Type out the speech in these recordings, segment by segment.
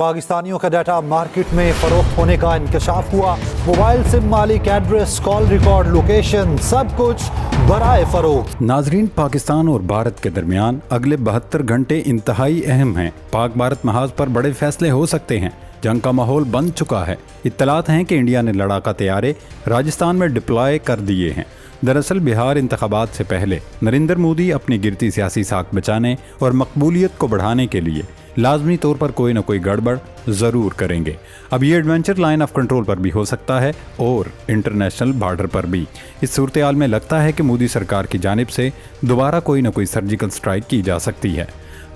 پاکستانیوں کا data market میں فروخت ہونے کا انکشاف ہوا۔ موبائل سم مالک، ایڈریس، کال ریکارڈ، لوکیشن، سب کچھ برائے فروخت۔ ناظرین، پاکستان اور بھارت کے درمیان اگلے 72 گھنٹے انتہائی اہم ہیں۔ پاک بھارت محاذ پر بڑے فیصلے ہو سکتے ہیں۔ جنگ کا ماحول بن چکا ہے۔ اطلاعات ہیں کہ انڈیا نے لڑاکا طیارے راجستھان میں ڈپلائے کر دیے ہیں۔ دراصل بہار انتخابات سے پہلے نریندر مودی اپنی گرتی سیاسی ساکھ بچانے اور مقبولیت کو بڑھانے کے لیے لازمی طور پر کوئی نہ کوئی گڑبڑ ضرور کریں گے۔ اب یہ ایڈونچر لائن آف کنٹرول پر بھی ہو سکتا ہے اور انٹرنیشنل بارڈر پر بھی۔ اس صورتحال میں لگتا ہے کہ مودی سرکار کی جانب سے دوبارہ کوئی نہ کوئی سرجیکل سٹرائک کی جا سکتی ہے۔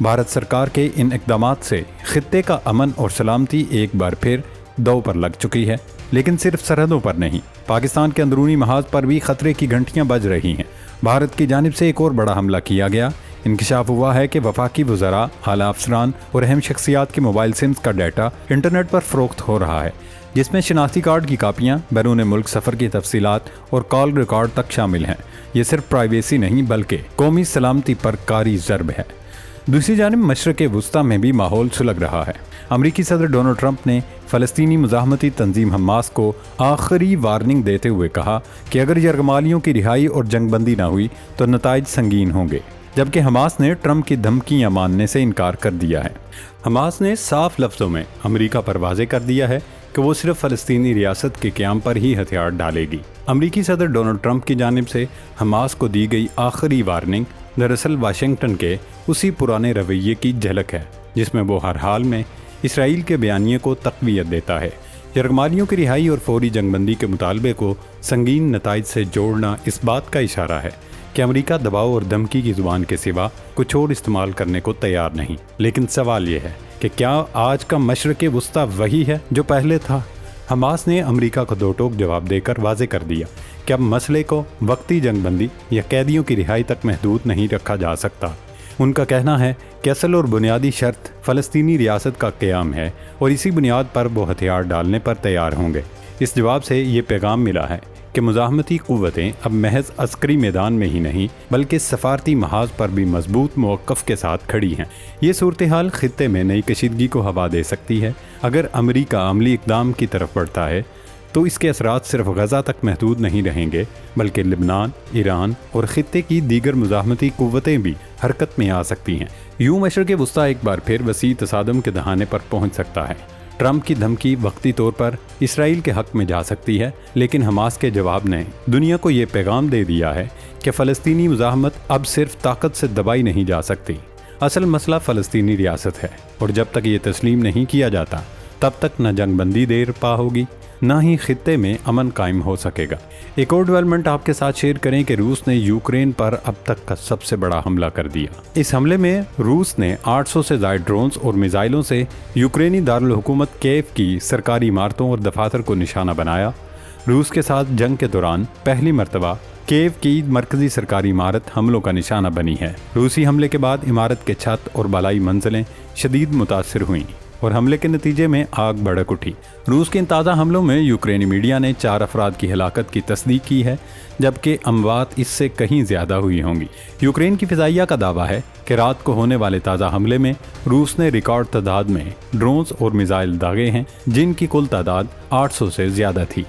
بھارت سرکار کے ان اقدامات سے خطے کا امن اور سلامتی ایک بار پھر دو پر لگ چکی ہے، لیکن صرف سرحدوں پر نہیں، پاکستان کے اندرونی محاذ پر بھی خطرے کی گھنٹیاں بج رہی ہیں۔ بھارت کی جانب سے ایک اور بڑا حملہ کیا گیا۔ انکشاف ہوا ہے کہ وفاقی وزراء، اعلیٰ افسران اور اہم شخصیات کے موبائل سمز کا ڈیٹا انٹرنیٹ پر فروخت ہو رہا ہے، جس میں شناختی کارڈ کی کاپیاں، بیرون ملک سفر کی تفصیلات اور کال ریکارڈ تک شامل ہیں۔ یہ صرف پرائیویسی نہیں بلکہ قومی سلامتی پر کاری ضرب ہے۔ دوسری جانب مشرق وسطیٰ میں بھی ماحول سلگ رہا ہے۔ امریکی صدر ڈونلڈ ٹرمپ نے فلسطینی مزاحمتی تنظیم حماس کو آخری وارننگ دیتے ہوئے کہا کہ اگر یرغمالیوں کی رہائی اور جنگ بندی نہ ہوئی تو نتائج سنگین ہوں گے، جبکہ حماس نے ٹرمپ کی دھمکیاں ماننے سے انکار کر دیا ہے۔ حماس نے صاف لفظوں میں امریکہ پر واضح کر دیا ہے کہ وہ صرف فلسطینی ریاست کے قیام پر ہی ہتھیار ڈالے گی۔ امریکی صدر ڈونلڈ ٹرمپ کی جانب سے حماس کو دی گئی آخری وارننگ دراصل واشنگٹن کے اسی پرانے رویے کی جھلک ہے، جس میں وہ ہر حال میں اسرائیل کے بیانیے کو تقویت دیتا ہے۔ یرغمالیوں کی رہائی اور فوری جنگ بندی کے مطالبے کو سنگین نتائج سے جوڑنا اس بات کا اشارہ ہے کہ امریکہ دباؤ اور دھمکی کی زبان کے سوا کچھ اور استعمال کرنے کو تیار نہیں۔ لیکن سوال یہ ہے کہ کیا آج کا مشرق وسطیٰ وہی ہے جو پہلے تھا؟ حماس نے امریکہ کو دو ٹوک جواب دے کر واضح کر دیا کہ اب مسئلے کو وقتی جنگ بندی یا قیدیوں کی رہائی تک محدود نہیں رکھا جا سکتا۔ ان کا کہنا ہے کہ اصل اور بنیادی شرط فلسطینی ریاست کا قیام ہے اور اسی بنیاد پر وہ ہتھیار ڈالنے پر تیار ہوں گے۔ اس جواب سے یہ پیغام ملا ہے کہ مزاحمتی قوتیں اب محض عسکری میدان میں ہی نہیں بلکہ سفارتی محاذ پر بھی مضبوط موقف کے ساتھ کھڑی ہیں۔ یہ صورتحال خطے میں نئی کشیدگی کو ہوا دے سکتی ہے۔ اگر امریکہ عملی اقدام کی طرف بڑھتا ہے تو اس کے اثرات صرف غزہ تک محدود نہیں رہیں گے بلکہ لبنان، ایران اور خطے کی دیگر مزاحمتی قوتیں بھی حرکت میں آ سکتی ہیں۔ یوں مشرق وسطیٰ ایک بار پھر وسیع تصادم کے دہانے پر پہنچ سکتا ہے۔ ٹرمپ کی دھمکی وقتی طور پر اسرائیل کے حق میں جا سکتی ہے، لیکن حماس کے جواب نے دنیا کو یہ پیغام دے دیا ہے کہ فلسطینی مزاحمت اب صرف طاقت سے دبائی نہیں جا سکتی۔ اصل مسئلہ فلسطینی ریاست ہے اور جب تک یہ تسلیم نہیں کیا جاتا تب تک نہ جنگ بندی دیر پا ہوگی نہ ہی خطے میں امن قائم ہو سکے گا۔ ایک اور ڈیولپمنٹ آپ کے ساتھ شیئر کریں کہ روس نے یوکرین پر اب تک کا سب سے بڑا حملہ کر دیا۔ اس حملے میں روس نے 800 سے زائد ڈرونز اور میزائلوں سے یوکرینی دارالحکومت کیف کی سرکاری عمارتوں اور دفاتر کو نشانہ بنایا۔ روس کے ساتھ جنگ کے دوران پہلی مرتبہ کیف کی مرکزی سرکاری عمارت حملوں کا نشانہ بنی ہے۔ روسی حملے کے بعد عمارت کے چھت اور بالائی منزلیں شدید متاثر ہوئیں اور حملے کے نتیجے میں آگ بھڑک اٹھی۔ روس کے ان تازہ حملوں میں یوکرینی میڈیا نے 4 افراد کی ہلاکت کی تصدیق کی ہے، جبکہ اموات اس سے کہیں زیادہ ہوئی ہوں گی۔ یوکرین کی فضائیہ کا دعویٰ ہے کہ رات کو ہونے والے تازہ حملے میں روس نے ریکارڈ تعداد میں ڈرونز اور میزائل داغے ہیں، جن کی کل تعداد 800 سے زیادہ تھی۔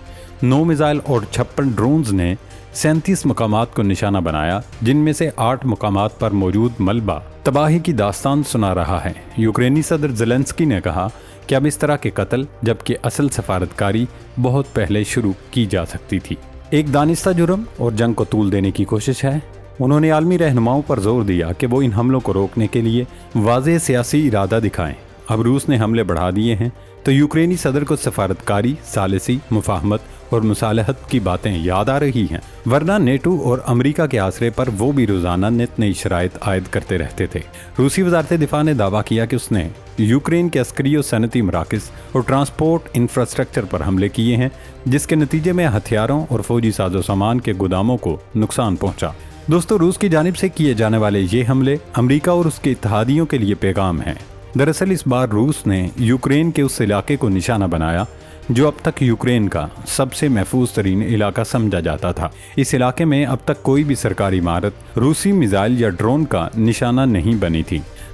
9 میزائل اور 56 ڈرونز نے 37 مقامات کو نشانہ بنایا، جن میں سے 8 مقامات پر موجود ملبہ تباہی کی داستان سنا رہا ہے۔ یوکرینی صدر زیلنسکی نے کہا کہ اب اس طرح کے قتل جبکہ اصل سفارتکاری بہت پہلے شروع کی جا سکتی تھی۔ ایک دانستہ جرم اور جنگ کو طول دینے کی کوشش ہے۔ انہوں نے عالمی رہنماؤں پر زور دیا کہ وہ ان حملوں کو روکنے کے لیے واضح سیاسی ارادہ دکھائیں۔ اب روس نے حملے بڑھا دیے ہیں تو یوکرینی صدر کو سفارتکاری، ثالثی، مفاہمت اور مصالحت کی باتیں یاد آ رہی ہیں، ورنہ نیٹو اور امریکہ کے آسرے پر وہ بھی روزانہ نت نئی شرائط عائد کرتے رہتے تھے۔ روسی وزارت دفاع نے دعویٰ کیا کہ اس نے یوکرین کے عسکری و صنعتی مراکز اور ٹرانسپورٹ انفراسٹرکچر پر حملے کیے ہیں، جس کے نتیجے میں ہتھیاروں اور فوجی ساز و سامان کے گوداموں کو نقصان پہنچا۔ دوستو، روس کی جانب سے کیے جانے والے یہ حملے امریکہ اور اس کے اتحادیوں کے لیے پیغام ہیں۔ دراصل اس بار روس نے یوکرین کے اس علاقے کو نشانہ بنایا جو اب تک یوکرین کا سب سے محفوظ ترین علاقہ سمجھا جاتا تھا۔ اس علاقے میں اب تک کوئی بھی سرکاری عمارت روسی میزائل یا ڈرون کا نشانہ نہیں بنی تھی۔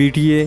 PTA,